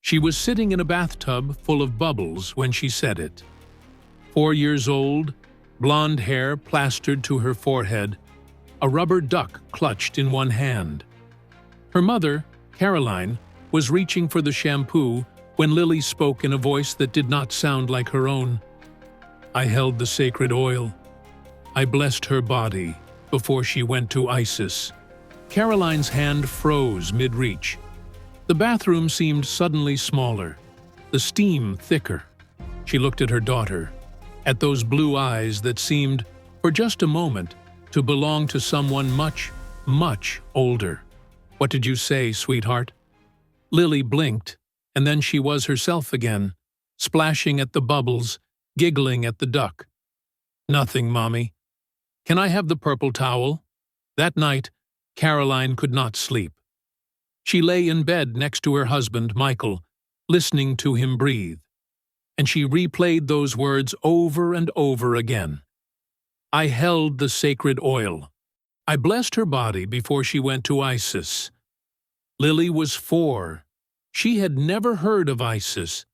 She was sitting in a bathtub full of bubbles when she said it. 4 years old, blonde hair plastered to her forehead, a rubber duck clutched in one hand. Her mother, Caroline, was reaching for the shampoo when Lily spoke in a voice that did not sound like her own. I held the sacred oil. I blessed her body before she went to Isis. Caroline's hand froze mid-reach. The bathroom seemed suddenly smaller, the steam thicker. She looked at her daughter, at those blue eyes that seemed, for just a moment, to belong to someone much, much older. "What did you say, sweetheart?" Lily blinked, and then she was herself again, splashing at the bubbles, giggling at the duck. "Nothing, Mommy. Can I have the purple towel?" That night, Caroline could not sleep. She lay in bed next to her husband, Michael, listening to him breathe, and she replayed those words over and over again. I held the sacred oil. I blessed her body before she went to Isis. Lily was 4. She had never heard of Isis.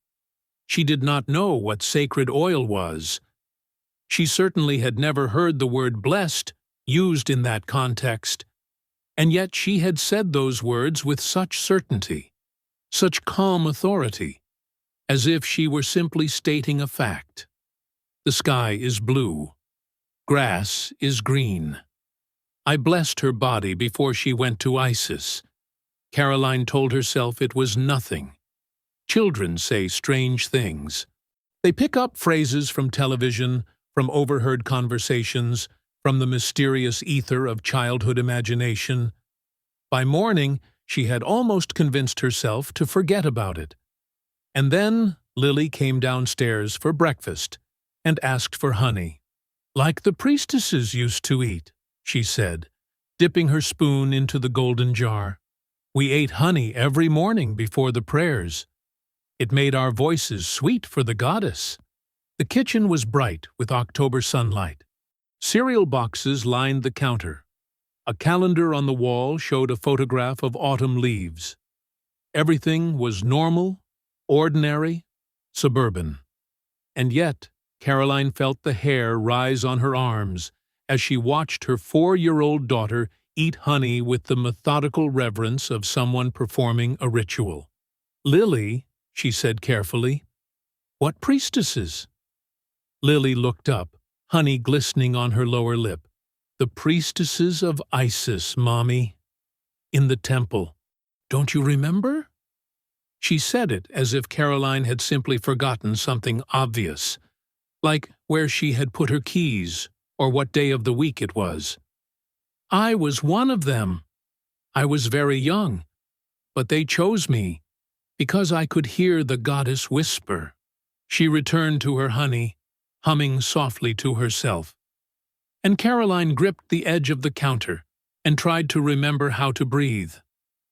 She did not know what sacred oil was. She certainly had never heard the word blessed used in that context. And yet she had said those words with such certainty, such calm authority, as if she were simply stating a fact. The sky is blue. Grass is green. I blessed her body before she went to Isis. Caroline told herself it was nothing. Children say strange things. They pick up phrases from television, from overheard conversations, from the mysterious ether of childhood imagination. By morning, she had almost convinced herself to forget about it. And then Lily came downstairs for breakfast and asked for honey. "Like the priestesses used to eat," she said, dipping her spoon into the golden jar. "We ate honey every morning before the prayers. It made our voices sweet for the goddess." The kitchen was bright with October sunlight. Cereal boxes lined the counter. A calendar on the wall showed a photograph of autumn leaves. Everything was normal, ordinary, suburban. And yet, Caroline felt the hair rise on her arms as she watched her 4-year-old daughter eat honey with the methodical reverence of someone performing a ritual. "Lily," she said carefully, "what priestesses?" Lily looked up, honey glistening on her lower lip. "The priestesses of Isis, Mommy. In the temple. Don't you remember?" She said it as if Caroline had simply forgotten something obvious, like where she had put her keys or what day of the week it was. "I was one of them. I was very young, but they chose me because I could hear the goddess whisper." She returned to her honey, humming softly to herself. And Caroline gripped the edge of the counter and tried to remember how to breathe.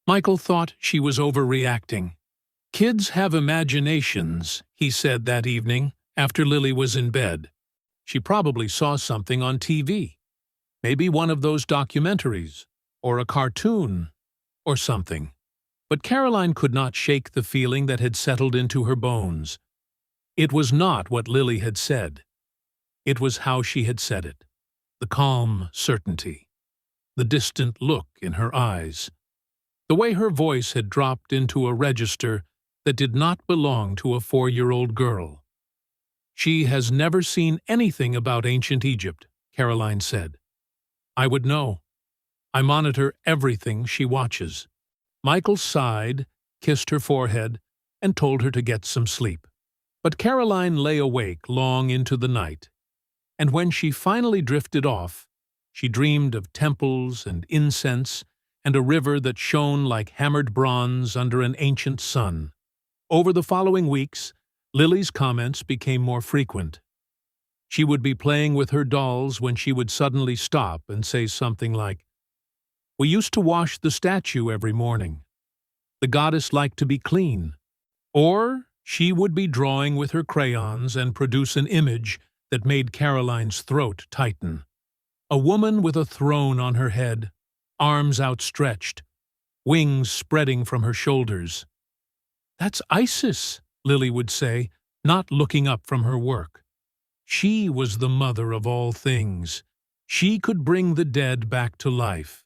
Michael thought she was overreacting. "Kids have imaginations," he said that evening after Lily was in bed. She probably saw something on TV. Maybe one of those documentaries, or a cartoon, or something. But Caroline could not shake the feeling that had settled into her bones. It was not what Lily had said. It was how she had said it. The calm certainty. The distant look in her eyes. The way her voice had dropped into a register that did not belong to a 4-year-old girl. "She has never seen anything about ancient Egypt," Caroline said. "I would know. I monitor everything she watches." Michael sighed, kissed her forehead, and told her to get some sleep. But Caroline lay awake long into the night, and when she finally drifted off, she dreamed of temples and incense and a river that shone like hammered bronze under an ancient sun. Over the following weeks, Lily's comments became more frequent. She would be playing with her dolls when she would suddenly stop and say something like, "We used to wash the statue every morning. The goddess liked to be clean." Or she would be drawing with her crayons and produce an image that made Caroline's throat tighten. A woman with a throne on her head, arms outstretched, wings spreading from her shoulders. "That's Isis," Lily would say, not looking up from her work. She was the mother of all things. She could bring the dead back to life.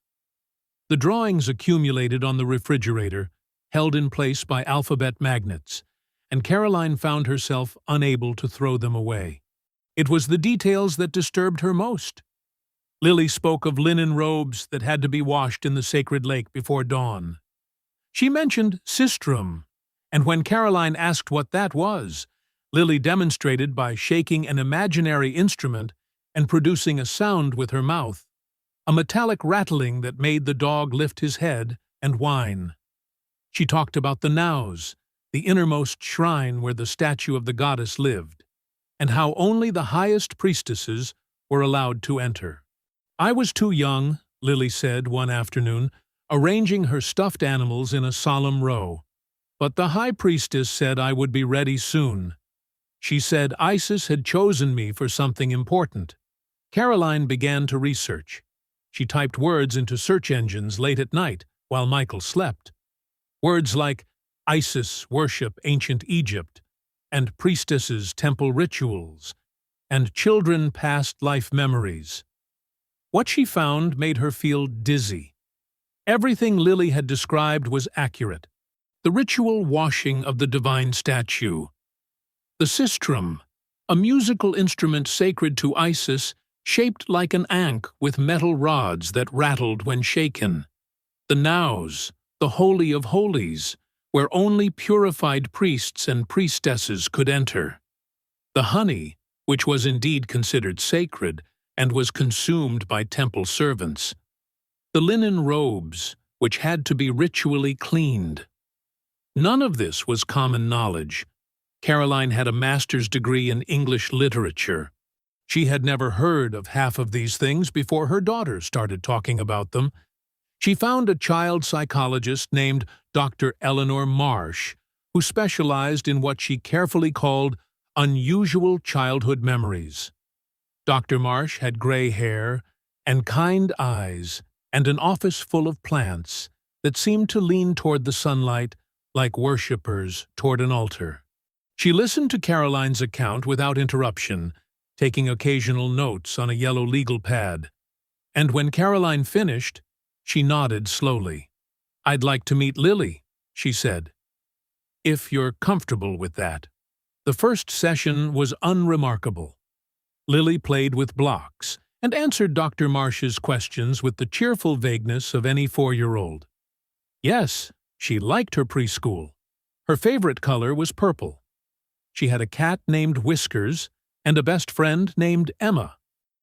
The drawings accumulated on the refrigerator, held in place by alphabet magnets, and Caroline found herself unable to throw them away. It was the details that disturbed her most. Lily spoke of linen robes that had to be washed in the sacred lake before dawn. She mentioned sistrum, and when Caroline asked what that was, Lily demonstrated by shaking an imaginary instrument and producing a sound with her mouth, a metallic rattling that made the dog lift his head and whine. She talked about the naus, the innermost shrine where the statue of the goddess lived, and how only the highest priestesses were allowed to enter. "I was too young," Lily said one afternoon, arranging her stuffed animals in a solemn row. "But the high priestess said I would be ready soon. She said Isis had chosen me for something important." Caroline began to research. She typed words into search engines late at night while Michael slept. Words like Isis worship ancient Egypt, and priestesses temple rituals, and children past life memories. What she found made her feel dizzy. Everything Lily had described was accurate. The ritual washing of the divine statue. The sistrum, a musical instrument sacred to Isis, shaped like an ankh with metal rods that rattled when shaken. The naus, the holy of holies, where only purified priests and priestesses could enter. The honey, which was indeed considered sacred and was consumed by temple servants. The linen robes, which had to be ritually cleaned. None of this was common knowledge. Caroline had a master's degree in English literature. She had never heard of half of these things before her daughter started talking about them. She found a child psychologist named Dr. Eleanor Marsh, who specialized in what she carefully called unusual childhood memories. Dr. Marsh had gray hair and kind eyes and an office full of plants that seemed to lean toward the sunlight like worshippers toward an altar. She listened to Caroline's account without interruption, taking occasional notes on a yellow legal pad. And when Caroline finished, she nodded slowly. "I'd like to meet Lily," she said. "If you're comfortable with that." The first session was unremarkable. Lily played with blocks and answered Dr. Marsh's questions with the cheerful vagueness of any 4-year-old. Yes, she liked her preschool. Her favorite color was purple. She had a cat named Whiskers and a best friend named Emma.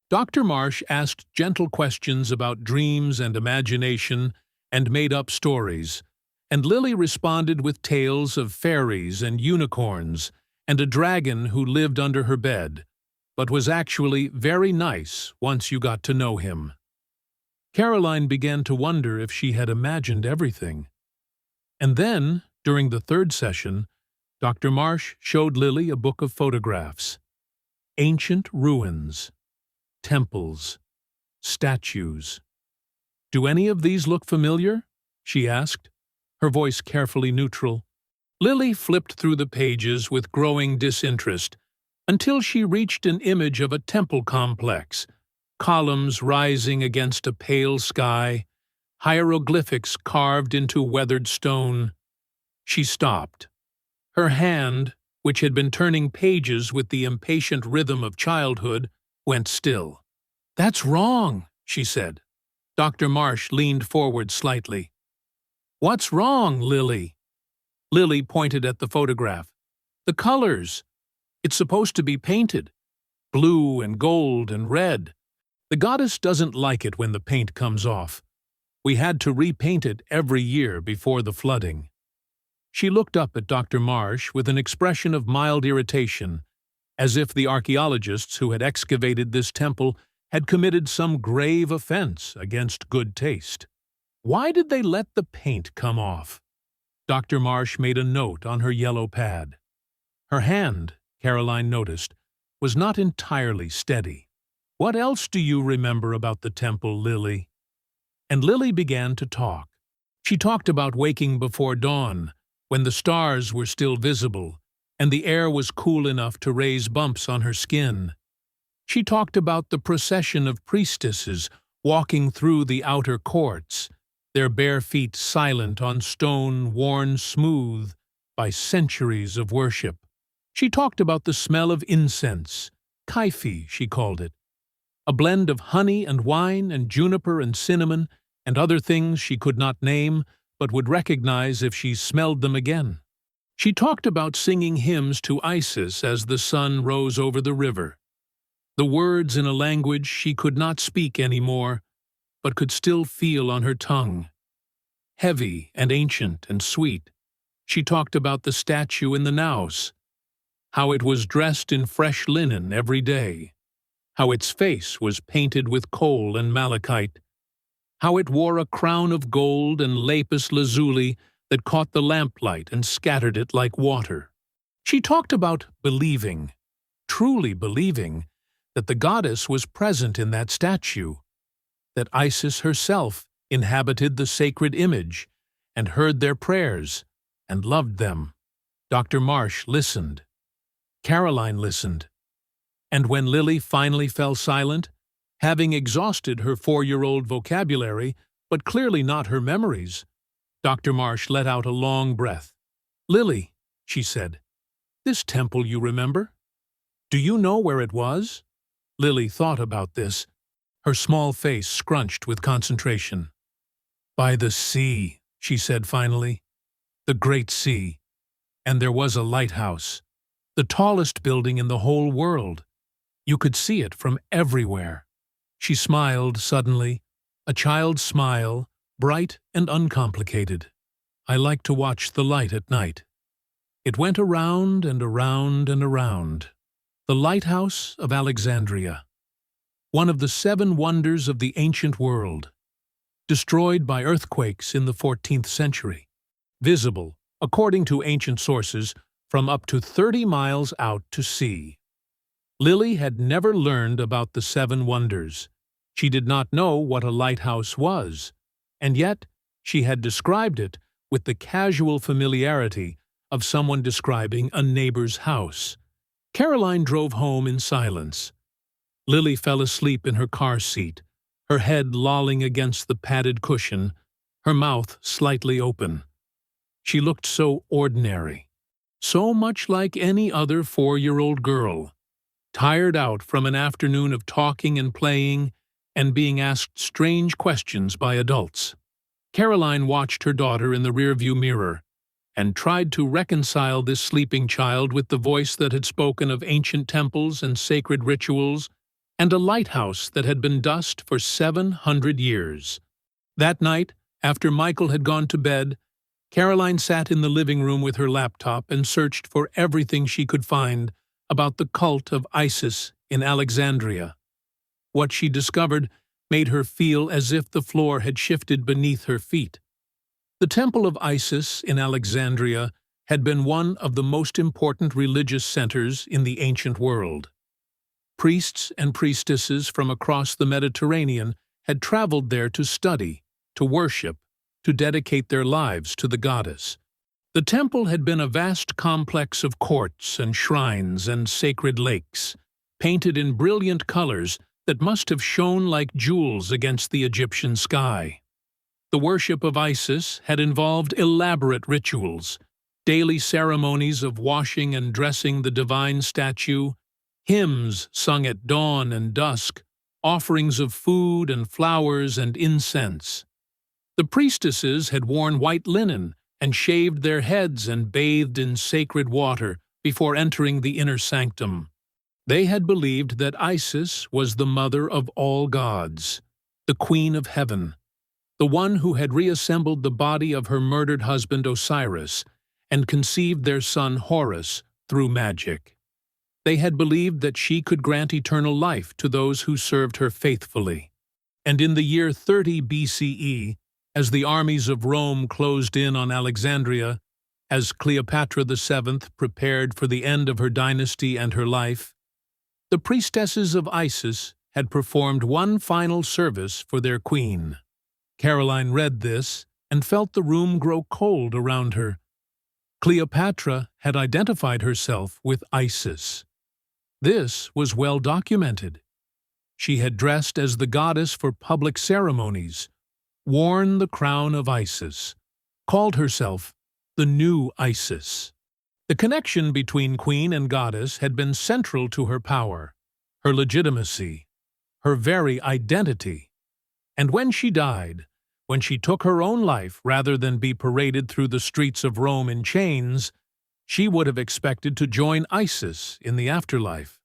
Dr. Marsh asked gentle questions about dreams and imagination and made-up stories, and Lily responded with tales of fairies and unicorns and a dragon who lived under her bed, but was actually very nice once you got to know him. Caroline began to wonder if she had imagined everything. And then, during the third session, Dr. Marsh showed Lily a book of photographs. Ancient ruins, temples, statues. "Do any of these look familiar?" she asked, her voice carefully neutral. Lily flipped through the pages with growing disinterest until she reached an image of a temple complex, columns rising against a pale sky, hieroglyphics carved into weathered stone. She stopped. Her hand, which had been turning pages with the impatient rhythm of childhood, went still. "That's wrong," she said. Dr. Marsh leaned forward slightly. "What's wrong, Lily?" Lily pointed at the photograph. "The colors. It's supposed to be painted. Blue and gold and red. The goddess doesn't like it when the paint comes off. We had to repaint it every year before the flooding." She looked up at Dr. Marsh with an expression of mild irritation, as if the archaeologists who had excavated this temple had committed some grave offense against good taste. "Why did they let the paint come off?" Dr. Marsh made a note on her yellow pad. Her hand, Caroline noticed, was not entirely steady. "What else do you remember about the temple, Lily?" And Lily began to talk. She talked about waking before dawn, when the stars were still visible and the air was cool enough to raise bumps on her skin. She talked about the procession of priestesses walking through the outer courts, their bare feet silent on stone worn smooth by centuries of worship. She talked about the smell of incense, kaifi, she called it, a blend of honey and wine and juniper and cinnamon and other things she could not name but would recognize if she smelled them again. She talked about singing hymns to Isis as the sun rose over the river, the words in a language she could not speak anymore, but could still feel on her tongue. Heavy and ancient and sweet, she talked about the statue in the naos, how it was dressed in fresh linen every day, how its face was painted with kohl and malachite, how it wore a crown of gold and lapis lazuli that caught the lamplight and scattered it like water. She talked about believing, truly believing, that the goddess was present in that statue, that Isis herself inhabited the sacred image and heard their prayers and loved them. Dr. Marsh listened. Caroline listened. And when Lily finally fell silent, having exhausted her 4-year-old vocabulary, but clearly not her memories, Dr. Marsh let out a long breath. "Lily," she said, "this temple you remember? Do you know where it was?" Lily thought about this, her small face scrunched with concentration. "By the sea," she said finally. "The great sea. And there was a lighthouse, the tallest building in the whole world. You could see it from everywhere." She smiled suddenly, a child's smile, bright and uncomplicated. "I like to watch the light at night. It went around and around and around. The Lighthouse of Alexandria, one of the 7 wonders of the ancient world, destroyed by earthquakes in the 14th century, visible, according to ancient sources, from up to 30 miles out to sea." Lily had never learned about the 7 wonders. She did not know what a lighthouse was, and yet she had described it with the casual familiarity of someone describing a neighbor's house. Caroline drove home in silence. Lily fell asleep in her car seat, her head lolling against the padded cushion, her mouth slightly open. She looked so ordinary, so much like any other 4-year-old girl, tired out from an afternoon of talking and playing and being asked strange questions by adults. Caroline watched her daughter in the rearview mirror and tried to reconcile this sleeping child with the voice that had spoken of ancient temples and sacred rituals and a lighthouse that had been dust for 700 years. That night, after Michael had gone to bed, Caroline sat in the living room with her laptop and searched for everything she could find about the cult of Isis in Alexandria. What she discovered made her feel as if the floor had shifted beneath her feet. The Temple of Isis in Alexandria had been one of the most important religious centers in the ancient world. Priests and priestesses from across the Mediterranean had traveled there to study, to worship, to dedicate their lives to the goddess. The temple had been a vast complex of courts and shrines and sacred lakes, painted in brilliant colors that must have shone like jewels against the Egyptian sky. The worship of Isis had involved elaborate rituals, daily ceremonies of washing and dressing the divine statue, hymns sung at dawn and dusk, offerings of food and flowers and incense. The priestesses had worn white linen and shaved their heads and bathed in sacred water before entering the inner sanctum. They had believed that Isis was the mother of all gods, the queen of heaven, the one who had reassembled the body of her murdered husband Osiris and conceived their son Horus through magic. They had believed that she could grant eternal life to those who served her faithfully. And in the year 30 BCE, as the armies of Rome closed in on Alexandria, as Cleopatra VII prepared for the end of her dynasty and her life, the priestesses of Isis had performed one final service for their queen. Caroline read this and felt the room grow cold around her. Cleopatra had identified herself with Isis. This was well documented. She had dressed as the goddess for public ceremonies, worn the crown of Isis, called herself the new Isis. The connection between queen and goddess had been central to her power, her legitimacy, her very identity. And when she died, when she took her own life rather than be paraded through the streets of Rome in chains, she would have expected to join Isis in the afterlife.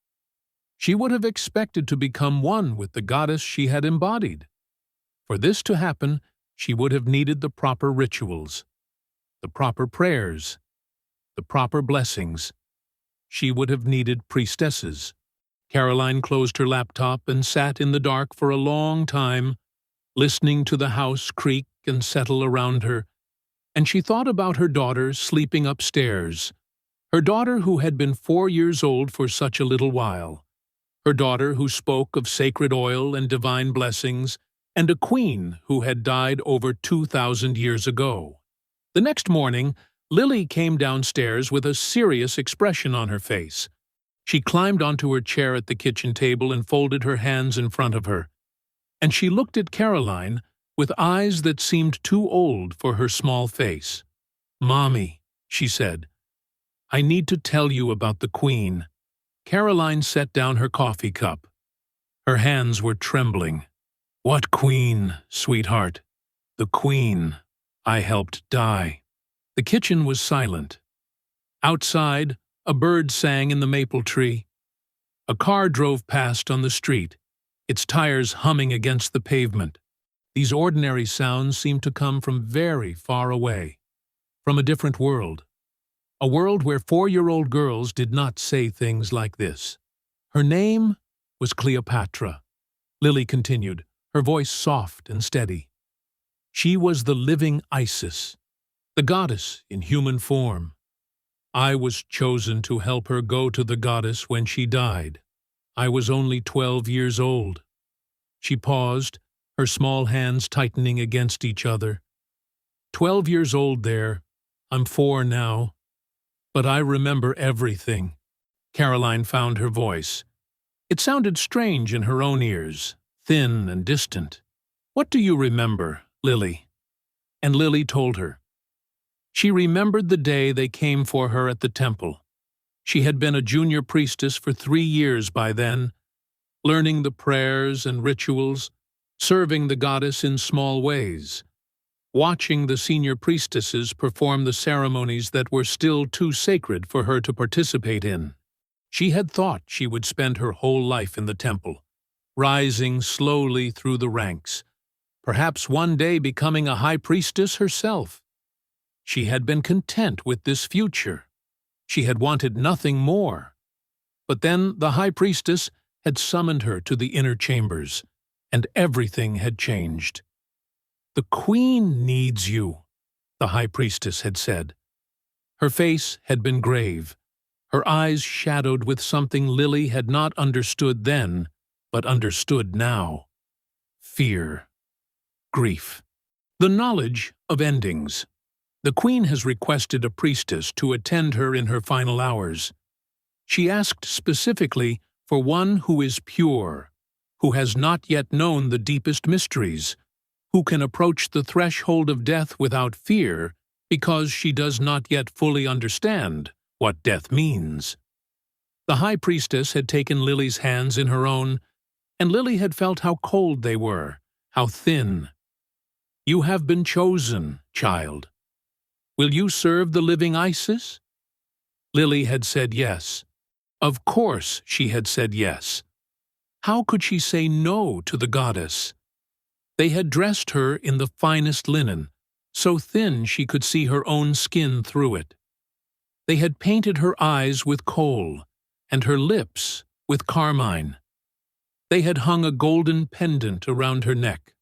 She would have expected to become one with the goddess she had embodied. For this to happen, she would have needed the proper rituals, the proper prayers, the proper blessings. She would have needed priestesses. Caroline closed her laptop and sat in the dark for a long time, listening to the house creak and settle around her, and she thought about her daughter sleeping upstairs, her daughter who had been 4 years old for such a little while, her daughter who spoke of sacred oil and divine blessings, and a queen who had died over 2,000 years ago. The next morning, Lily came downstairs with a serious expression on her face. She climbed onto her chair at the kitchen table and folded her hands in front of her, and she looked at Caroline with eyes that seemed too old for her small face. "Mommy," she said, "I need to tell you about the Queen." Caroline set down her coffee cup. Her hands were trembling. "What Queen, sweetheart?" "The Queen I helped die." The kitchen was silent. Outside, a bird sang in the maple tree. A car drove past on the street, its tires humming against the pavement. These ordinary sounds seemed to come from very far away, from a different world. A world where 4-year-old girls did not say things like this. Her name was Cleopatra. Lily continued, her voice soft and steady. She was the living Isis, the goddess in human form. I was chosen to help her go to the goddess when she died. I was only 12 years old. She paused, her small hands tightening against each other. 12 years old there. I'm 4 now. But I remember everything. Caroline found her voice. It sounded strange in her own ears, thin and distant. "What do you remember, Lily?" And Lily told her. She remembered the day they came for her at the temple. She had been a junior priestess for 3 years by then, learning the prayers and rituals, serving the goddess in small ways, watching the senior priestesses perform the ceremonies that were still too sacred for her to participate in. She had thought she would spend her whole life in the temple, rising slowly through the ranks, perhaps one day becoming a high priestess herself. She had been content with this future. She had wanted nothing more. But then the high priestess had summoned her to the inner chambers, and everything had changed. "The Queen needs you," the high priestess had said. Her face had been grave, her eyes shadowed with something Lily had not understood then, but understood now. Fear. Grief. The knowledge of endings. The Queen has requested a priestess to attend her in her final hours. She asked specifically for one who is pure, who has not yet known the deepest mysteries, who can approach the threshold of death without fear because she does not yet fully understand what death means. The high priestess had taken Lily's hands in her own, and Lily had felt how cold they were, how thin. "You have been chosen, child. Will you serve the living Isis?" Lily had said yes. Of course she had said yes. How could she say no to the goddess? They had dressed her in the finest linen, so thin she could see her own skin through it. They had painted her eyes with kohl, and her lips with carmine. They had hung a golden pendant around her neck,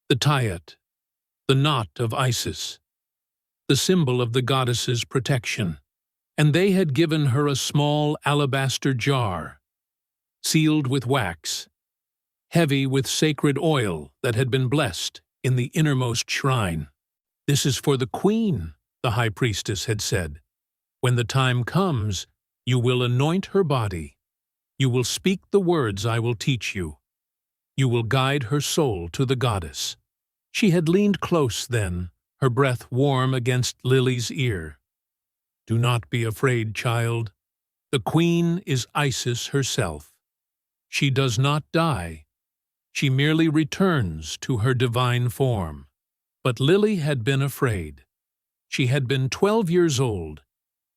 the tayat, the knot of Isis, the symbol of the goddess's protection, and they had given her a small alabaster jar, sealed with wax, heavy with sacred oil that had been blessed in the innermost shrine. "This is for the Queen," the high priestess had said. When the time comes, you will anoint her body. You will speak the words I will teach you. You will guide her soul to the goddess." She had leaned close then, her breath warm against Lily's ear. "Do not be afraid, child. The queen is Isis herself. She does not die. She merely returns to her divine form." But Lily had been afraid. She had been 12 years old,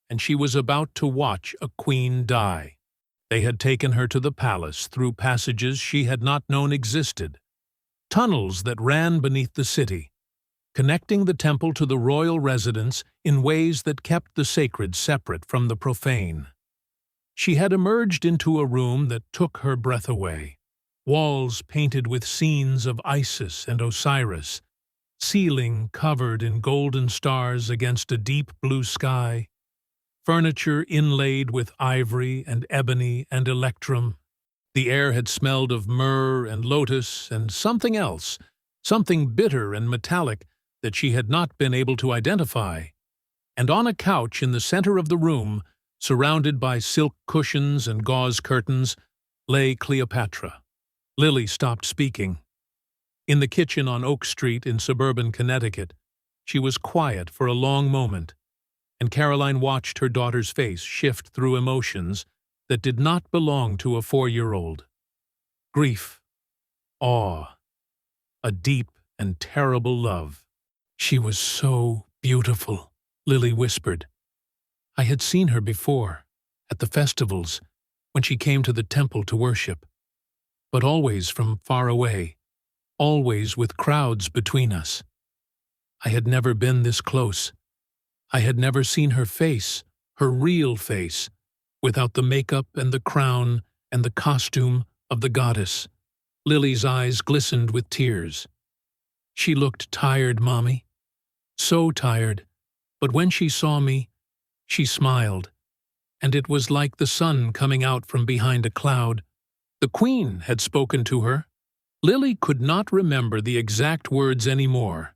and she was about to watch a queen die. They had taken her to the palace through passages she had not known existed, tunnels that ran beneath the city, connecting the temple to the royal residence in ways that kept the sacred separate from the profane. She had emerged into a room that took her breath away, walls painted with scenes of Isis and Osiris, ceiling covered in golden stars against a deep blue sky, furniture inlaid with ivory and ebony and electrum. The air had smelled of myrrh and lotus and something else, something bitter and metallic that she had not been able to identify. And on a couch in the center of the room, surrounded by silk cushions and gauze curtains, lay Cleopatra. Lily stopped speaking. In the kitchen on Oak Street in suburban Connecticut, she was quiet for a long moment, and Caroline watched her daughter's face shift through emotions that did not belong to a 4-year-old. Grief, awe, a deep and terrible love. "She was so beautiful," Lily whispered. "I had seen her before, at the festivals, when she came to the temple to worship, but always from far away, always with crowds between us. I had never been this close. I had never seen her face, her real face, without the makeup and the crown and the costume of the goddess." Lily's eyes glistened with tears. "She looked tired, Mommy. So tired, but when she saw me, she smiled, and it was like the sun coming out from behind a cloud. The queen had spoken to her." Lily could not remember the exact words anymore,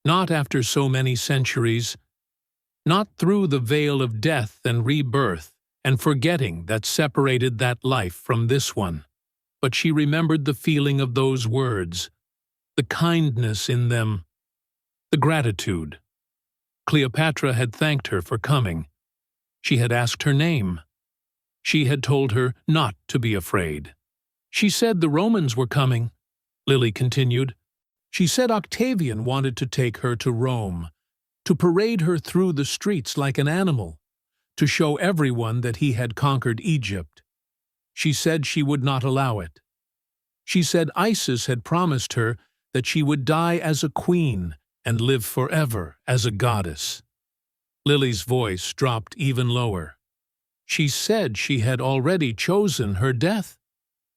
not after so many centuries, not through the veil of death and rebirth and forgetting that separated that life from this one. But she remembered the feeling of those words, the kindness in them, the gratitude. Cleopatra had thanked her for coming. She had asked her name. She had told her not to be afraid. "She said the Romans were coming," Lily continued. "She said Octavian wanted to take her to Rome, to parade her through the streets like an animal, to show everyone that he had conquered Egypt. She said she would not allow it. She said Isis had promised her that she would die as a queen and live forever as a goddess." Lily's voice dropped even lower. "She said she had already chosen her death.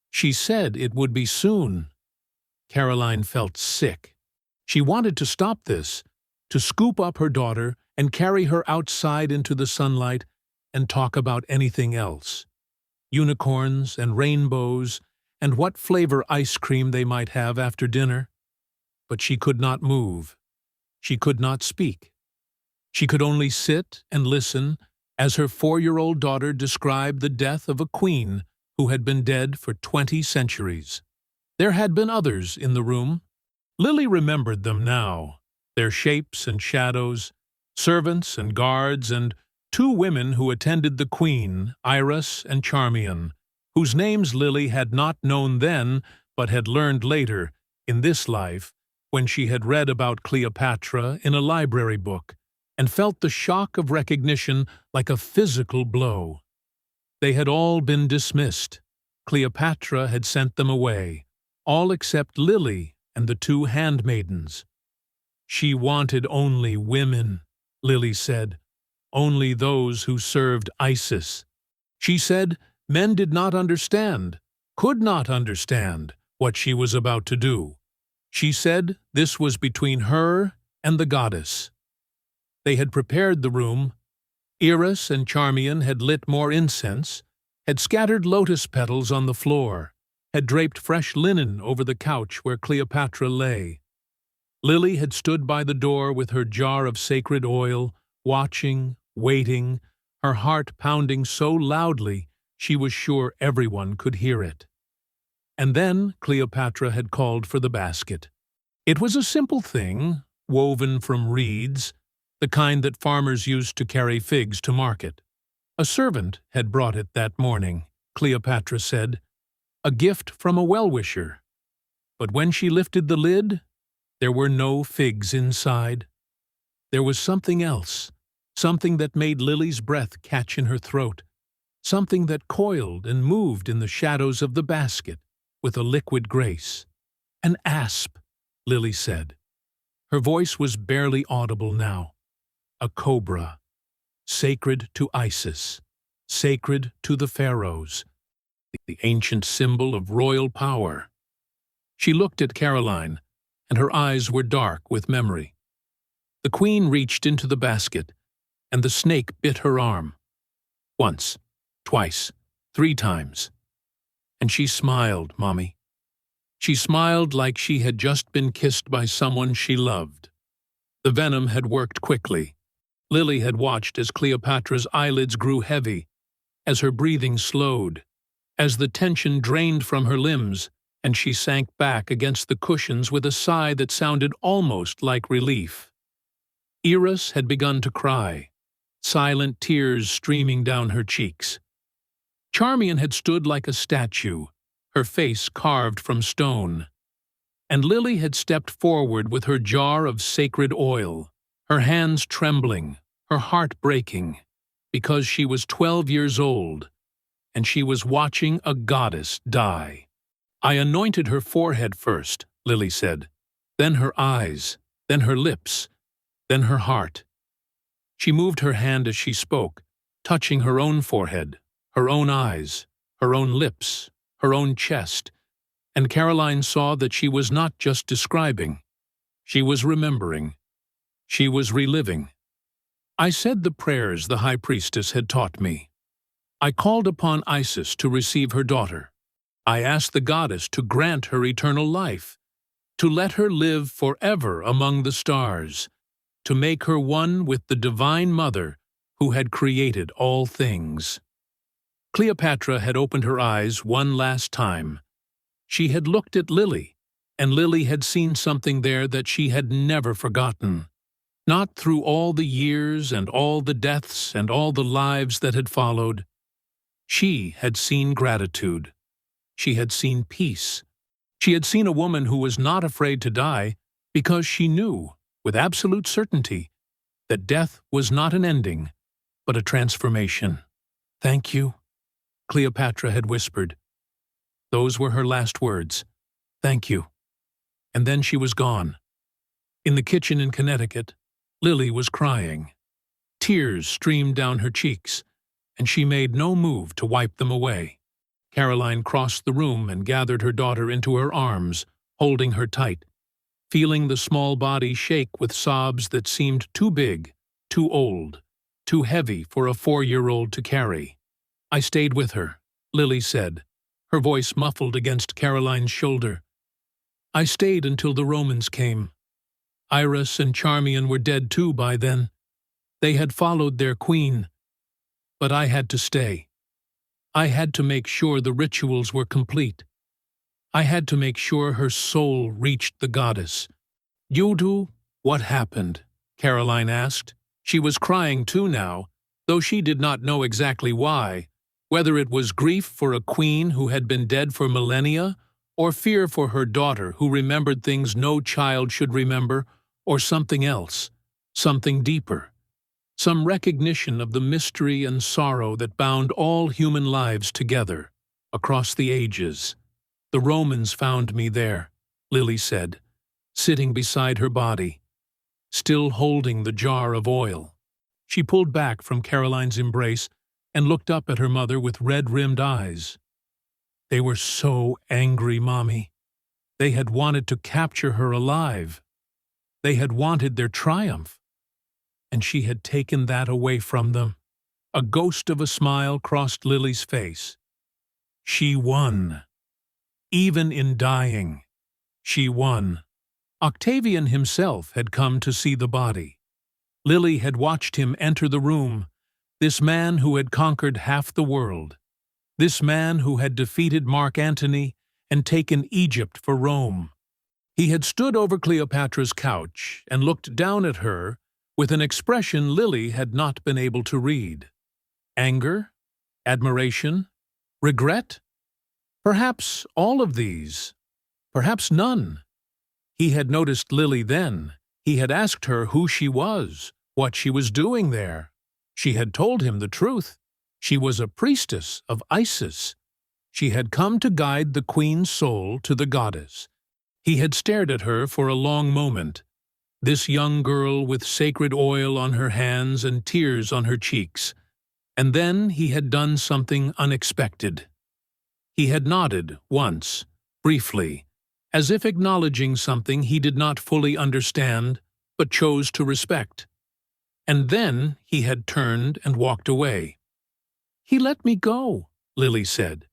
She said it would be soon." Caroline felt sick. She wanted to stop this, to scoop up her daughter and carry her outside into the sunlight and talk about anything else. Unicorns and rainbows and what flavor ice cream they might have after dinner. But she could not move. She could not speak. She could only sit and listen as her 4-year-old daughter described the death of a queen who had been dead for 20 centuries. There had been others in the room. Lily remembered them now, their shapes and shadows, servants and guards, and 2 women who attended the queen, Iris and Charmian, whose names Lily had not known then but had learned later, in this life, when she had read about Cleopatra in a library book and felt the shock of recognition like a physical blow. They had all been dismissed. Cleopatra had sent them away, all except Lily and the 2 handmaidens. "She wanted only women," Lily said, "only those who served Isis. She said men did not understand, could not understand, what she was about to do. She said this was between her and the goddess." They had prepared the room. Iris and Charmian had lit more incense, had scattered lotus petals on the floor, had draped fresh linen over the couch where Cleopatra lay. Lily had stood by the door with her jar of sacred oil, watching, waiting, her heart pounding so loudly she was sure everyone could hear it. And then Cleopatra had called for the basket. It was a simple thing, woven from reeds, the kind that farmers used to carry figs to market. A servant had brought it that morning, Cleopatra said, a gift from a well-wisher. But when she lifted the lid, there were no figs inside. There was something else, something that made Lily's breath catch in her throat, something that coiled and moved in the shadows of the basket with a liquid grace. An asp, Lily said. Her voice was barely audible now. A cobra, sacred to Isis, sacred to the pharaohs, the ancient symbol of royal power. She looked at Caroline, and her eyes were dark with memory. The queen reached into the basket, and the snake bit her arm. Once, twice, 3 times. And she smiled, Mommy. She smiled like she had just been kissed by someone she loved. The venom had worked quickly. Lily had watched as Cleopatra's eyelids grew heavy, as her breathing slowed, as the tension drained from her limbs, and she sank back against the cushions with a sigh that sounded almost like relief. Eris had begun to cry, silent tears streaming down her cheeks. Charmian had stood like a statue, her face carved from stone. And Lily had stepped forward with her jar of sacred oil, her hands trembling, her heart breaking, because she was 12 years old, and she was watching a goddess die. I anointed her forehead first, Lily said, then her eyes, then her lips, then her heart. She moved her hand as she spoke, touching her own forehead, her own eyes, her own lips, her own chest, and Caroline saw that she was not just describing. She was remembering. She was reliving. I said the prayers the high priestess had taught me. I called upon Isis to receive her daughter. I asked the goddess to grant her eternal life, to let her live forever among the stars, to make her one with the Divine Mother who had created all things. Cleopatra had opened her eyes one last time. She had looked at Lily, and Lily had seen something there that she had never forgotten. Not through all the years and all the deaths and all the lives that had followed. She had seen gratitude. She had seen peace. She had seen a woman who was not afraid to die because she knew, with absolute certainty, that death was not an ending, but a transformation. Thank you, Cleopatra had whispered. Those were her last words. Thank you. And then she was gone. In the kitchen in Connecticut, Lily was crying. Tears streamed down her cheeks, and she made no move to wipe them away. Caroline crossed the room and gathered her daughter into her arms, holding her tight, feeling the small body shake with sobs that seemed too big, too old, too heavy for a 4-year-old to carry. I stayed with her, Lily said, her voice muffled against Caroline's shoulder. I stayed until the Romans came. Iris and Charmian were dead too by then. They had followed their queen. But I had to stay. I had to make sure the rituals were complete. I had to make sure her soul reached the goddess. Yudu, what happened? Caroline asked. She was crying too now, though she did not know exactly why, whether it was grief for a queen who had been dead for millennia, or fear for her daughter who remembered things no child should remember, or something else, something deeper. Some recognition of the mystery and sorrow that bound all human lives together, across the ages. The Romans found me there, Lily said, sitting beside her body, still holding the jar of oil. She pulled back from Caroline's embrace and looked up at her mother with red-rimmed eyes. They were so angry, Mommy. They had wanted to capture her alive. They had wanted their triumph. And she had taken that away from them. A ghost of a smile crossed Lily's face. She won. Even in dying, she won. Octavian himself had come to see the body. Lily had watched him enter the room, This man who had conquered half the world. This man who had defeated Mark Antony and taken Egypt for Rome. He had stood over Cleopatra's couch and looked down at her with an expression Lily had not been able to read. Anger? Admiration? Regret? Perhaps all of these. Perhaps none. He had noticed Lily then. He had asked her who she was, what she was doing there. She had told him the truth. She was a priestess of Isis. She had come to guide the queen's soul to the goddess. He had stared at her for a long moment, this young girl with sacred oil on her hands and tears on her cheeks. And then he had done something unexpected. He had nodded once, briefly, as if acknowledging something he did not fully understand, but chose to respect. And then he had turned and walked away. "He let me go," Lily said.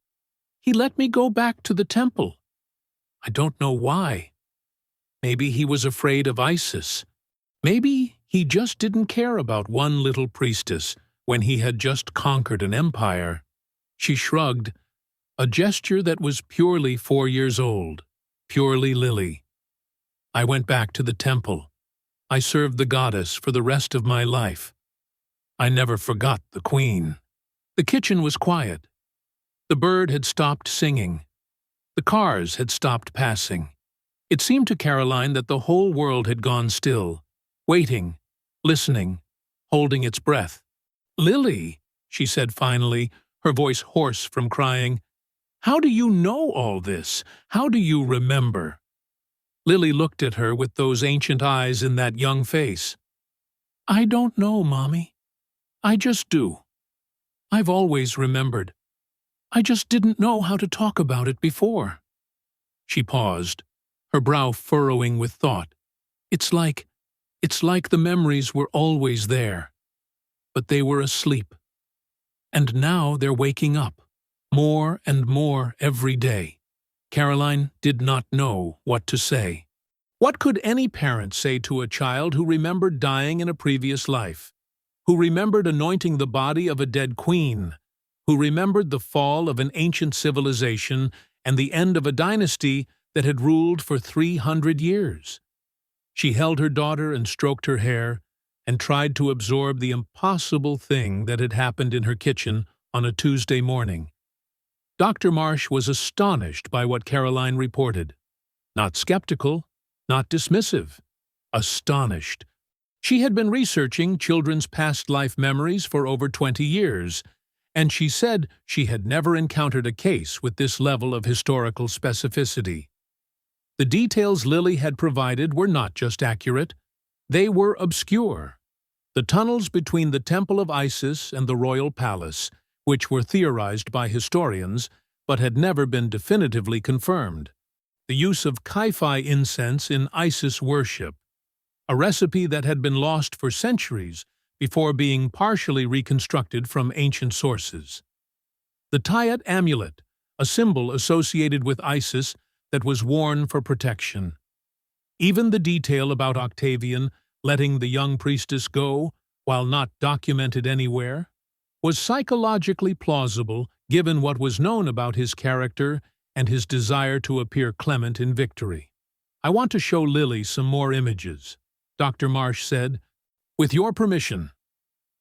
"He let me go back to the temple. I don't know why. Maybe he was afraid of Isis. Maybe he just didn't care about one little priestess when he had just conquered an empire." She shrugged, a gesture that was purely 4 years old, purely Lily. "I went back to the temple. I served the goddess for the rest of my life. I never forgot the queen." The kitchen was quiet. The bird had stopped singing. The cars had stopped passing. It seemed to Caroline that the whole world had gone still, waiting, listening, holding its breath. "Lily," she said finally, her voice hoarse from crying, "how do you know all this? How do you remember?" Lily looked at her with those ancient eyes in that young face. "I don't know, Mommy. I just do. I've always remembered. I just didn't know how to talk about it before." She paused, her brow furrowing with thought. It's like the memories were always there, but they were asleep. And now they're waking up, more and more every day. Caroline did not know what to say. What could any parent say to a child who remembered dying in a previous life, who remembered anointing the body of a dead queen, who remembered the fall of an ancient civilization and the end of a dynasty that had ruled for 300 years? She held her daughter and stroked her hair and tried to absorb the impossible thing that had happened in her kitchen on a Tuesday morning. Dr. Marsh was astonished by what Caroline reported. Not skeptical, not dismissive. Astonished. She had been researching children's past life memories for over 20 years, and she said she had never encountered a case with this level of historical specificity. The details Lily had provided were not just accurate, they were obscure. The tunnels between the Temple of Isis and the royal palace, which were theorized by historians but had never been definitively confirmed. The use of Chi-Fi incense in Isis worship, a recipe that had been lost for centuries before being partially reconstructed from ancient sources. The Tayat amulet, a symbol associated with Isis that was worn for protection. Even the detail about Octavian letting the young priestess go, while not documented anywhere, was psychologically plausible given what was known about his character and his desire to appear clement in victory. "I want to show Lily some more images," Dr. Marsh said. "With your permission.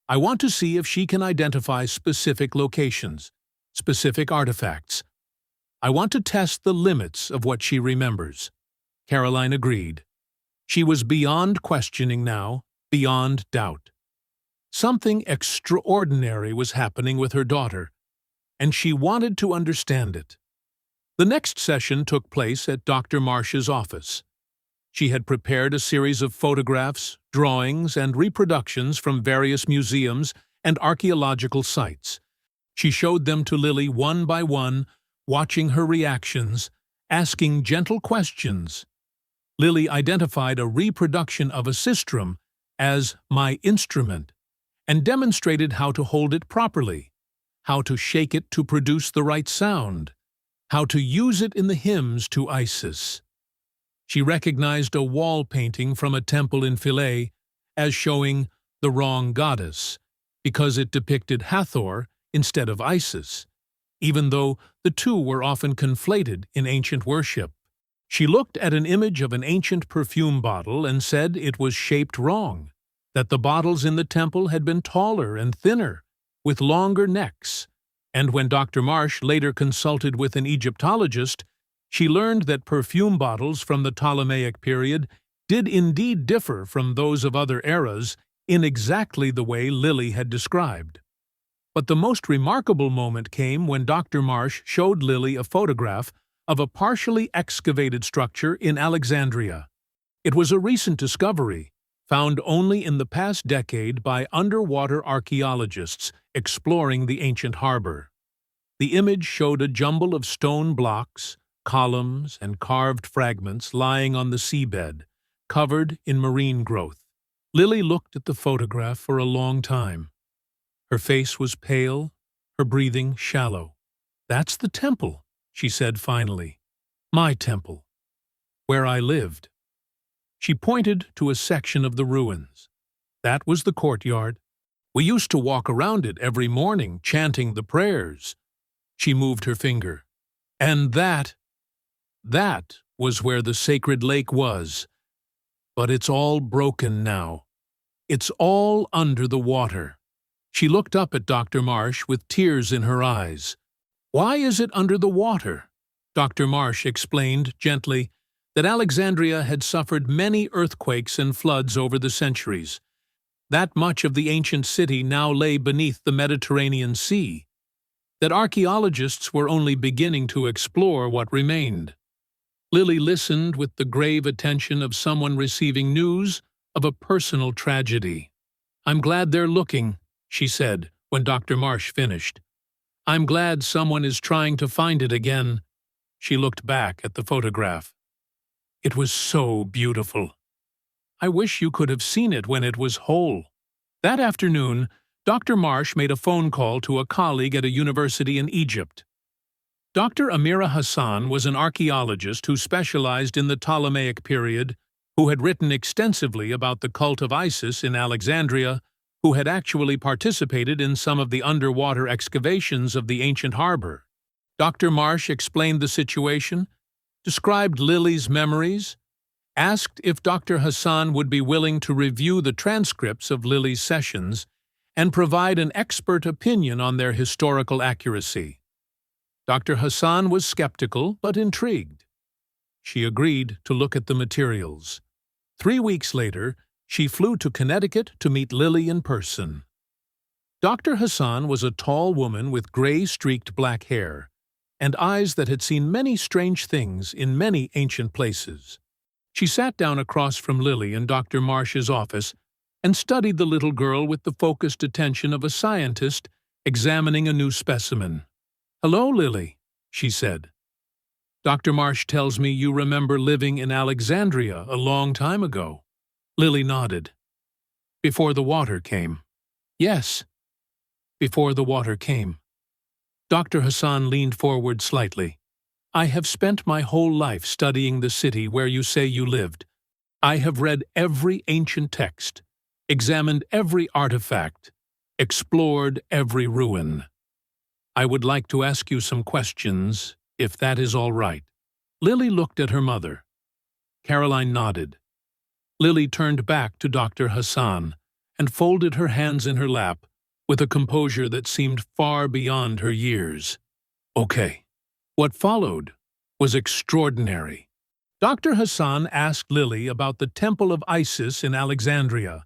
I want to see if she can identify specific locations, specific artifacts. I want to test the limits of what she remembers." Caroline agreed. She was beyond questioning now, beyond doubt. Something extraordinary was happening with her daughter, and she wanted to understand it. The next session took place at Dr. Marsh's office. She had prepared a series of photographs, drawings, and reproductions from various museums and archaeological sites. She showed them to Lily one by one, watching her reactions, asking gentle questions. Lily identified a reproduction of a sistrum as "my instrument" and demonstrated how to hold it properly, how to shake it to produce the right sound, how to use it in the hymns to Isis. She recognized a wall painting from a temple in Philae as showing the wrong goddess, because it depicted Hathor instead of Isis, even though the two were often conflated in ancient worship. She looked at an image of an ancient perfume bottle and said it was shaped wrong, that the bottles in the temple had been taller and thinner, with longer necks, and when Dr. Marsh later consulted with an Egyptologist, she learned that perfume bottles from the Ptolemaic period did indeed differ from those of other eras in exactly the way Lily had described. But the most remarkable moment came when Dr. Marsh showed Lily a photograph of a partially excavated structure in Alexandria. It was a recent discovery, found only in the past decade by underwater archaeologists exploring the ancient harbor. The image showed a jumble of stone blocks, columns, and carved fragments lying on the seabed, covered in marine growth. Lily looked at the photograph for a long time. Her face was pale, her breathing shallow. "That's the temple," she said finally. "My temple. Where I lived." She pointed to a section of the ruins. "That was the courtyard. We used to walk around it every morning, chanting the prayers." She moved her finger. "And that was where the sacred lake was. But it's all broken now. It's all under the water." She looked up at Dr. Marsh with tears in her eyes. "Why is it under the water?" Dr. Marsh explained gently that Alexandria had suffered many earthquakes and floods over the centuries. That much of the ancient city now lay beneath the Mediterranean Sea. That archaeologists were only beginning to explore what remained. Lily listened with the grave attention of someone receiving news of a personal tragedy. "I'm glad they're looking," she said when Dr. Marsh finished. "I'm glad someone is trying to find it again." She looked back at the photograph. "It was so beautiful. I wish you could have seen it when it was whole." That afternoon, Dr. Marsh made a phone call to a colleague at a university in Egypt. Dr. Amira Hassan was an archaeologist who specialized in the Ptolemaic period, who had written extensively about the cult of Isis in Alexandria, who had actually participated in some of the underwater excavations of the ancient harbor. Dr. Marsh explained the situation, described Lily's memories, asked if Dr. Hassan would be willing to review the transcripts of Lily's sessions and provide an expert opinion on their historical accuracy. Dr. Hassan was skeptical but intrigued. She agreed to look at the materials. 3 weeks later, she flew to Connecticut to meet Lily in person. Dr. Hassan was a tall woman with gray-streaked black hair and eyes that had seen many strange things in many ancient places. She sat down across from Lily in Dr. Marsh's office and studied the little girl with the focused attention of a scientist examining a new specimen. "Hello, Lily," she said. "Dr. Marsh tells me you remember living in Alexandria a long time ago." Lily nodded. "Before the water came." "Yes, before the water came." Dr. Hassan leaned forward slightly. "I have spent my whole life studying the city where you say you lived. I have read every ancient text, examined every artifact, explored every ruin. I would like to ask you some questions, if that is all right." Lily looked at her mother. Caroline nodded. Lily turned back to Dr. Hassan and folded her hands in her lap with a composure that seemed far beyond her years. "Okay." What followed was extraordinary. Dr. Hassan asked Lily about the Temple of Isis in Alexandria,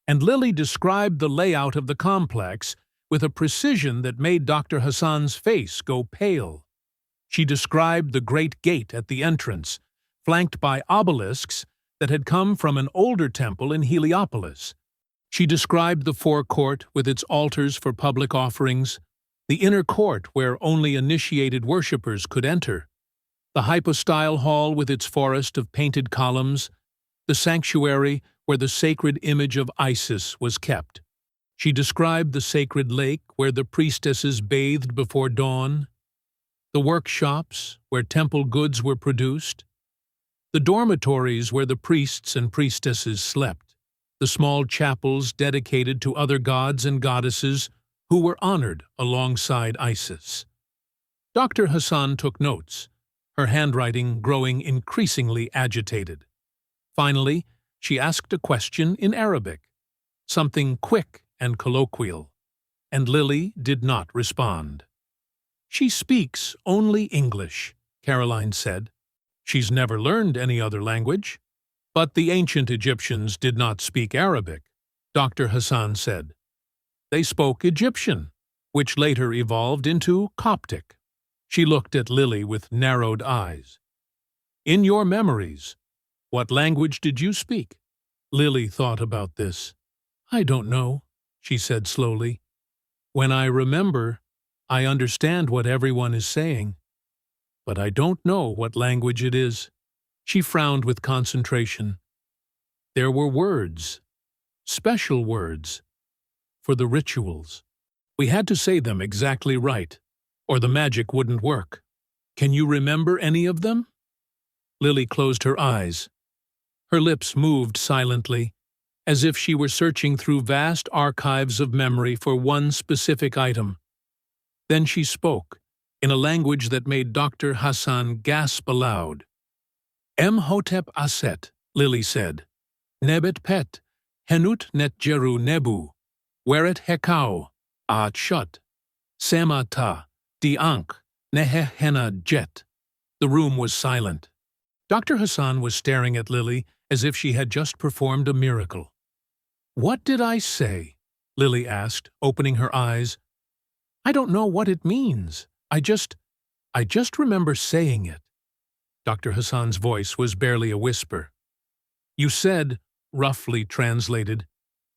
and Lily described the layout of the complex with a precision that made Dr. Hassan's face go pale. She described the great gate at the entrance, flanked by obelisks that had come from an older temple in Heliopolis. She described the forecourt with its altars for public offerings, the inner court where only initiated worshippers could enter, the hypostyle hall with its forest of painted columns, the sanctuary where the sacred image of Isis was kept. She described the sacred lake where the priestesses bathed before dawn, the workshops where temple goods were produced, the dormitories where the priests and priestesses slept. the small chapels dedicated to other gods and goddesses who were honored alongside Isis. Dr. Hassan took notes, her handwriting growing increasingly agitated. Finally, she asked a question in Arabic, something quick and colloquial, and Lily did not respond. "She speaks only English," Caroline said. "She's never learned any other language." "But the ancient Egyptians did not speak Arabic," Dr. Hassan said. "They spoke Egyptian, which later evolved into Coptic." She looked at Lily with narrowed eyes. "In your memories, what language did you speak?" Lily thought about this. "I don't know," she said slowly. "When I remember, I understand what everyone is saying, but I don't know what language it is." She frowned with concentration. There were words, special words, for the rituals. We had to say them exactly right, or the magic wouldn't work. "Can you remember any of them?" Lily closed her eyes. Her lips moved silently, as if she were searching through vast archives of memory for one specific item. Then she spoke, in a language that made Dr. Hassan gasp aloud. "Emhotep Aset," Lily said. "Nebet Pet, Henut Net Jeru Nebu, Weret Hekau, At Shut, Semata, Di Ankh, Nehe Hena Jet." The room was silent. Dr. Hassan was staring at Lily as if she had just performed a miracle. "What did I say?" Lily asked, opening her eyes. "I don't know what it means. I just remember saying it." Dr. Hassan's voice was barely a whisper. "You said," roughly translated,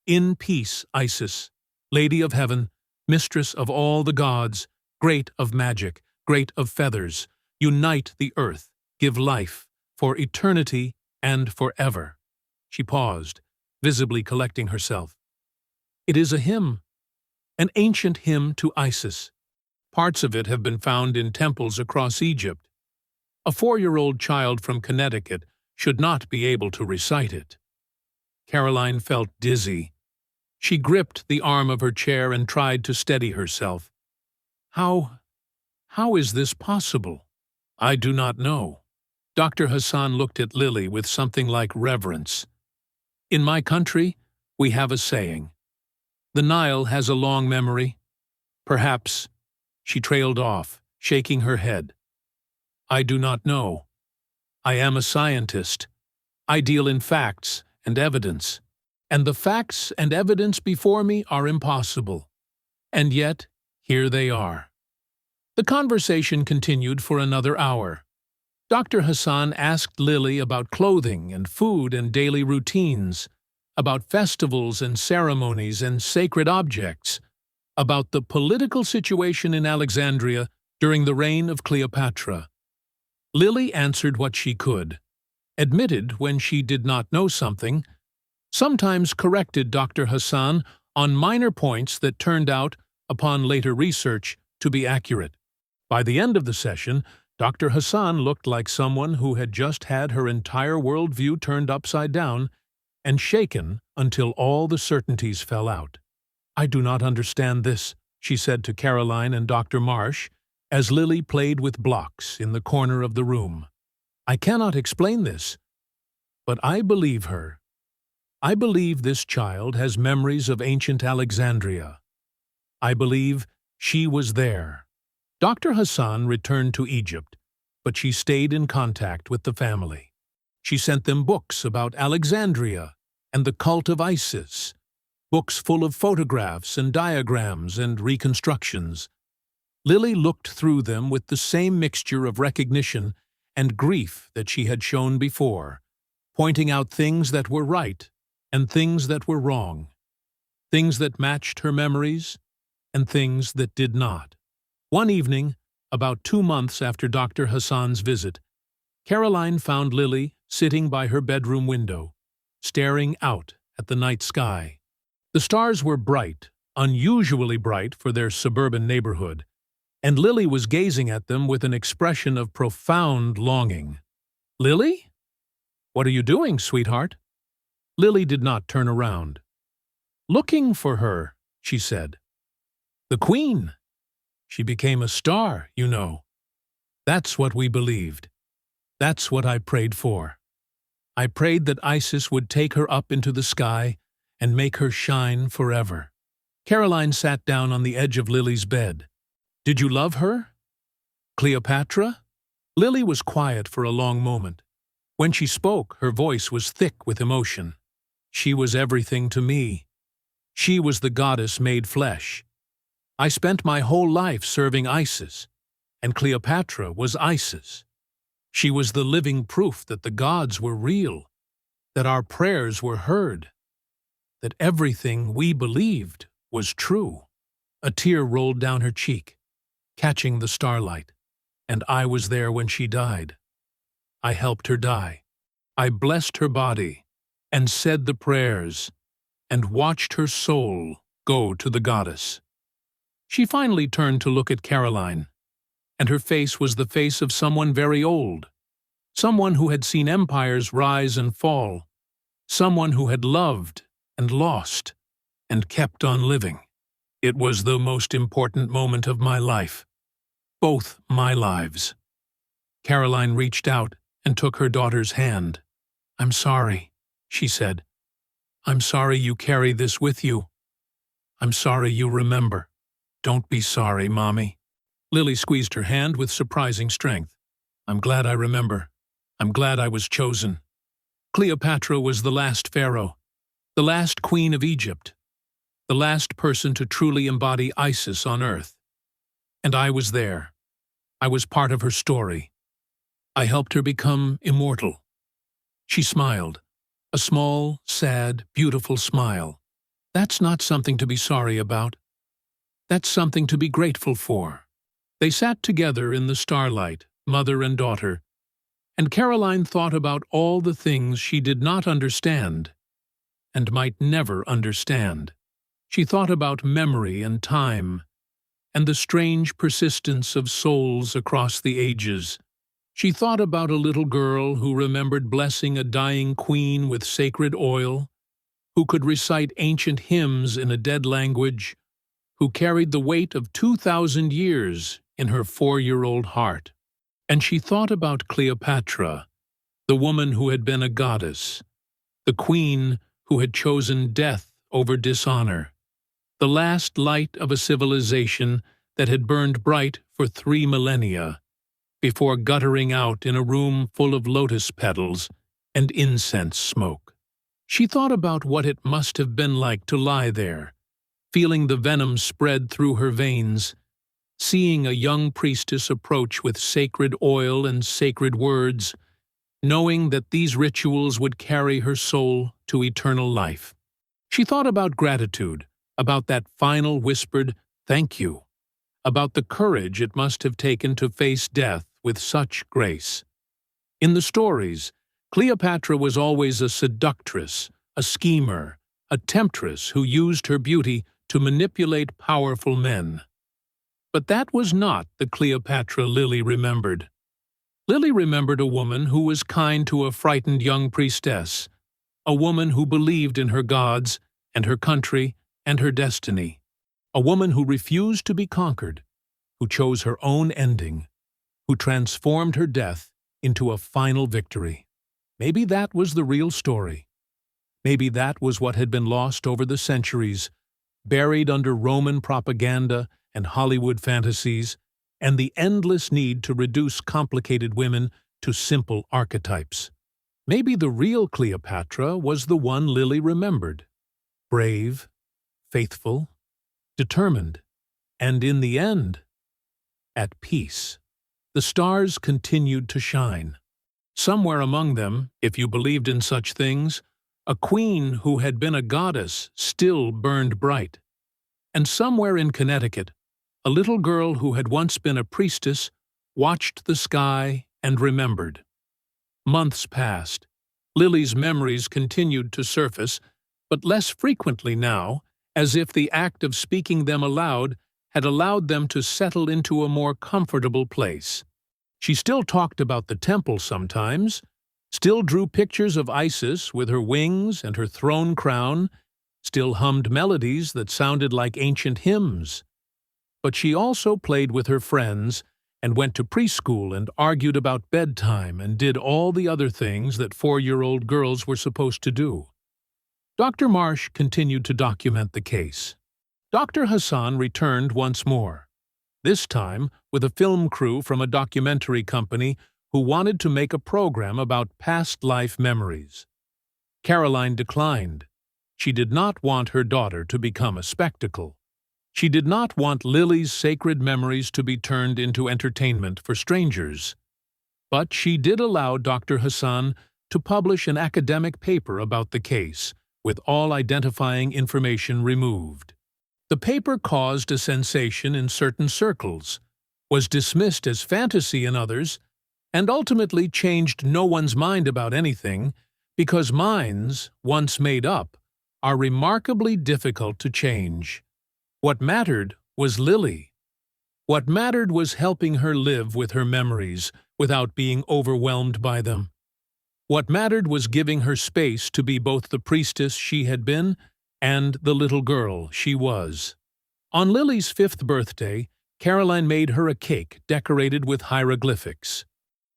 "In peace, Isis, Lady of Heaven, Mistress of all the gods, great of magic, great of feathers, unite the earth, give life, for eternity and forever." She paused, visibly collecting herself. "It is a hymn, an ancient hymn to Isis. Parts of it have been found in temples across Egypt. A 4-year-old child from Connecticut should not be able to recite it." Caroline felt dizzy. She gripped the arm of her chair and tried to steady herself. How is this possible?" "I do not know." Dr. Hassan looked at Lily with something like reverence. "In my country, we have a saying. The Nile has a long memory. Perhaps—" She trailed off, shaking her head. "I do not know. I am a scientist. I deal in facts and evidence. And the facts and evidence before me are impossible. And yet, here they are." The conversation continued for another hour. Dr. Hassan asked Lily about clothing and food and daily routines, about festivals and ceremonies and sacred objects, about the political situation in Alexandria during the reign of Cleopatra. Lily answered what she could, admitted when she did not know something, sometimes corrected Dr. Hassan on minor points that turned out, upon later research, to be accurate. By the end of the session, Dr. Hassan looked like someone who had just had her entire worldview turned upside down and shaken until all the certainties fell out. "I do not understand this," she said to Caroline and Dr. Marsh, as Lily played with blocks in the corner of the room. "I cannot explain this, but I believe her. I believe this child has memories of ancient Alexandria. I believe she was there." Dr. Hassan returned to Egypt, but she stayed in contact with the family. She sent them books about Alexandria and the cult of Isis, books full of photographs and diagrams and reconstructions. Lily looked through them with the same mixture of recognition and grief that she had shown before, pointing out things that were right and things that were wrong, things that matched her memories and things that did not. One evening, about 2 months after Dr. Hassan's visit, Caroline found Lily sitting by her bedroom window, staring out at the night sky. The stars were bright, unusually bright for their suburban neighborhood, and Lily was gazing at them with an expression of profound longing. "Lily? What are you doing, sweetheart?" Lily did not turn around. "Looking for her," she said. "The Queen. She became a star, you know. That's what we believed. That's what I prayed for. I prayed that Isis would take her up into the sky and make her shine forever." Caroline sat down on the edge of Lily's bed. "Did you love her? Cleopatra?" Lily was quiet for a long moment. When she spoke, her voice was thick with emotion. "She was everything to me. She was the goddess made flesh. I spent my whole life serving Isis, and Cleopatra was Isis. She was the living proof that the gods were real, that our prayers were heard, that everything we believed was true." A tear rolled down her cheek, catching the starlight. "And I was there when she died. I helped her die. I blessed her body, and said the prayers, and watched her soul go to the goddess." She finally turned to look at Caroline, and her face was the face of someone very old, someone who had seen empires rise and fall, someone who had loved and lost and kept on living. "It was the most important moment of my life. Both my lives." Caroline reached out and took her daughter's hand. "I'm sorry," she said. "I'm sorry you carry this with you. I'm sorry you remember." "Don't be sorry, Mommy." Lily squeezed her hand with surprising strength. "I'm glad I remember. I'm glad I was chosen. Cleopatra was the last pharaoh, the last queen of Egypt, the last person to truly embody Isis on earth. And I was there. I was part of her story. I helped her become immortal." She smiled, a small, sad, beautiful smile. "That's not something to be sorry about. That's something to be grateful for." They sat together in the starlight, mother and daughter, and Caroline thought about all the things she did not understand and might never understand. She thought about memory and time, and the strange persistence of souls across the ages. She thought about a little girl who remembered blessing a dying queen with sacred oil, who could recite ancient hymns in a dead language, who carried the weight of 2,000 years in her 4-year-old heart. And she thought about Cleopatra, the woman who had been a goddess, the queen who had chosen death over dishonor, the last light of a civilization that had burned bright for 3 millennia, before guttering out in a room full of lotus petals and incense smoke. She thought about what it must have been like to lie there, feeling the venom spread through her veins, seeing a young priestess approach with sacred oil and sacred words, knowing that these rituals would carry her soul to eternal life. She thought about gratitude, about that final whispered "thank you," about the courage it must have taken to face death with such grace. In the stories, Cleopatra was always a seductress, a schemer, a temptress who used her beauty to manipulate powerful men. But that was not the Cleopatra Lily remembered. Lily remembered a woman who was kind to a frightened young priestess, a woman who believed in her gods and her country and her destiny, a woman who refused to be conquered, who chose her own ending, who transformed her death into a final victory. Maybe that was the real story. Maybe that was what had been lost over the centuries, buried under Roman propaganda and Hollywood fantasies, and the endless need to reduce complicated women to simple archetypes. Maybe the real Cleopatra was the one Lily remembered. Brave, faithful, determined, and in the end, at peace. The stars continued to shine. Somewhere among them, if you believed in such things, a queen who had been a goddess still burned bright. And somewhere in Connecticut, a little girl who had once been a priestess watched the sky and remembered. Months passed. Lily's memories continued to surface, but less frequently now, as if the act of speaking them aloud had allowed them to settle into a more comfortable place. She still talked about the temple sometimes, still drew pictures of Isis with her wings and her throne crown, still hummed melodies that sounded like ancient hymns. But she also played with her friends and went to preschool and argued about bedtime and did all the other things that 4-year-old girls were supposed to do. Dr. Marsh continued to document the case. Dr. Hassan returned once more, this time with a film crew from a documentary company who wanted to make a program about past life memories. Caroline declined. She did not want her daughter to become a spectacle. She did not want Lily's sacred memories to be turned into entertainment for strangers. But she did allow Dr. Hassan to publish an academic paper about the case, with all identifying information removed. The paper caused a sensation in certain circles, was dismissed as fantasy in others, and ultimately changed no one's mind about anything, because minds, once made up, are remarkably difficult to change. What mattered was Lily. What mattered was helping her live with her memories without being overwhelmed by them. What mattered was giving her space to be both the priestess she had been and the little girl she was. On Lily's 5th birthday, Caroline made her a cake decorated with hieroglyphics.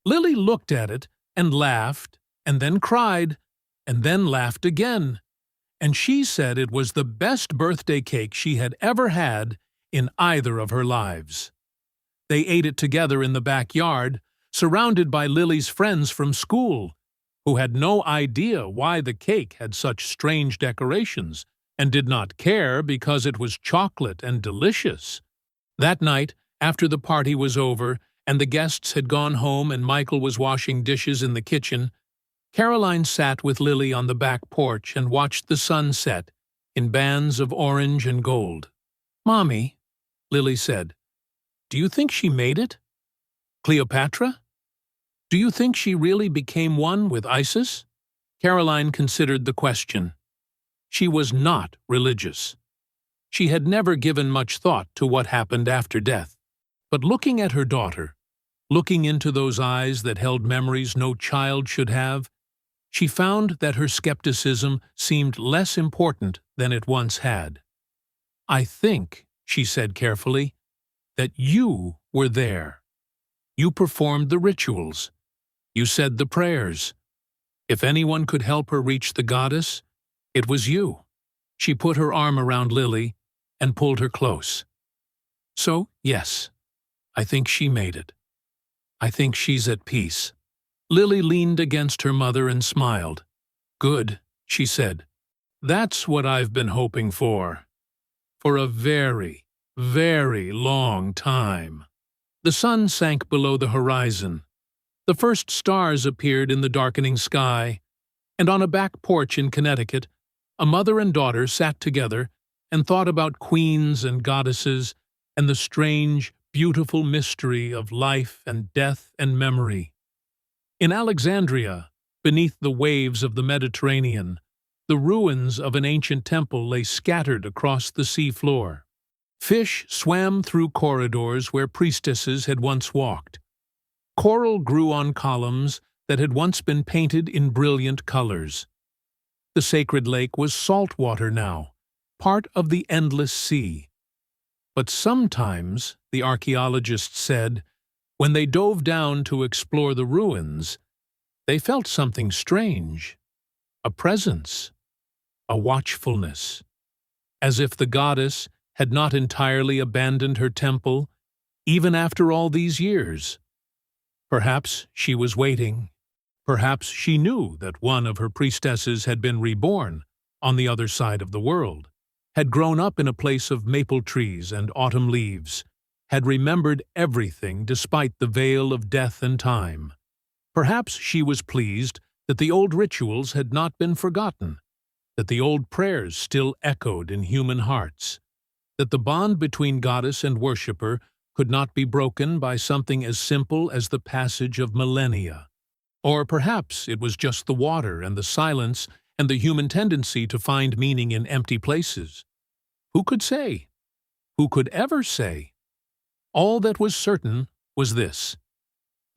Lily looked at it and laughed, and then cried, and then laughed again, and she said it was the best birthday cake she had ever had in either of her lives. They ate it together in the backyard, surrounded by Lily's friends from school, who had no idea why the cake had such strange decorations, and did not care because it was chocolate and delicious. That night, after the party was over, and the guests had gone home and Michael was washing dishes in the kitchen, Caroline sat with Lily on the back porch and watched the sun set in bands of orange and gold. "Mommy," Lily said, "do you think she made it? Cleopatra? Do you think she really became one with Isis?" Caroline considered the question. She was not religious. She had never given much thought to what happened after death. But looking at her daughter, looking into those eyes that held memories no child should have, she found that her skepticism seemed less important than it once had. "I think," she said carefully, "that you were there. You performed the rituals. You said the prayers. If anyone could help her reach the goddess, it was you." She put her arm around Lily and pulled her close. "So, yes, I think she made it. I think she's at peace." Lily leaned against her mother and smiled. "Good," she said. "That's what I've been hoping for a very, very long time." The sun sank below the horizon. The first stars appeared in the darkening sky, and on a back porch in Connecticut, a mother and daughter sat together and thought about queens and goddesses and the strange, beautiful mystery of life and death and memory. In Alexandria, beneath the waves of the Mediterranean, the ruins of an ancient temple lay scattered across the sea floor. Fish swam through corridors where priestesses had once walked. Coral grew on columns that had once been painted in brilliant colors. The sacred lake was salt water now, part of the endless sea. But sometimes, the archaeologists said, when they dove down to explore the ruins, they felt something strange, a presence, a watchfulness, as if the goddess had not entirely abandoned her temple, even after all these years. Perhaps she was waiting. Perhaps she knew that one of her priestesses had been reborn on the other side of the world, had grown up in a place of maple trees and autumn leaves, had remembered everything despite the veil of death and time. Perhaps she was pleased that the old rituals had not been forgotten, that the old prayers still echoed in human hearts, that the bond between goddess and worshipper could not be broken by something as simple as the passage of millennia. Or perhaps it was just the water and the silence and the human tendency to find meaning in empty places. Who could say? Who could ever say? All that was certain was this.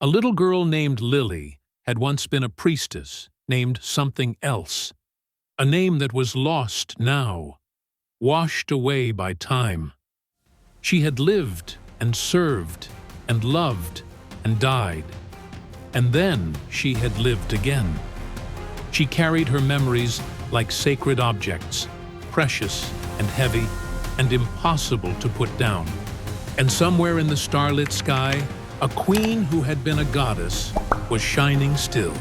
A little girl named Lily had once been a priestess named something else, a name that was lost now, washed away by time. She had lived and served and loved and died, and then she had lived again. She carried her memories like sacred objects, precious and heavy and impossible to put down. And somewhere in the starlit sky, a queen who had been a goddess was shining still.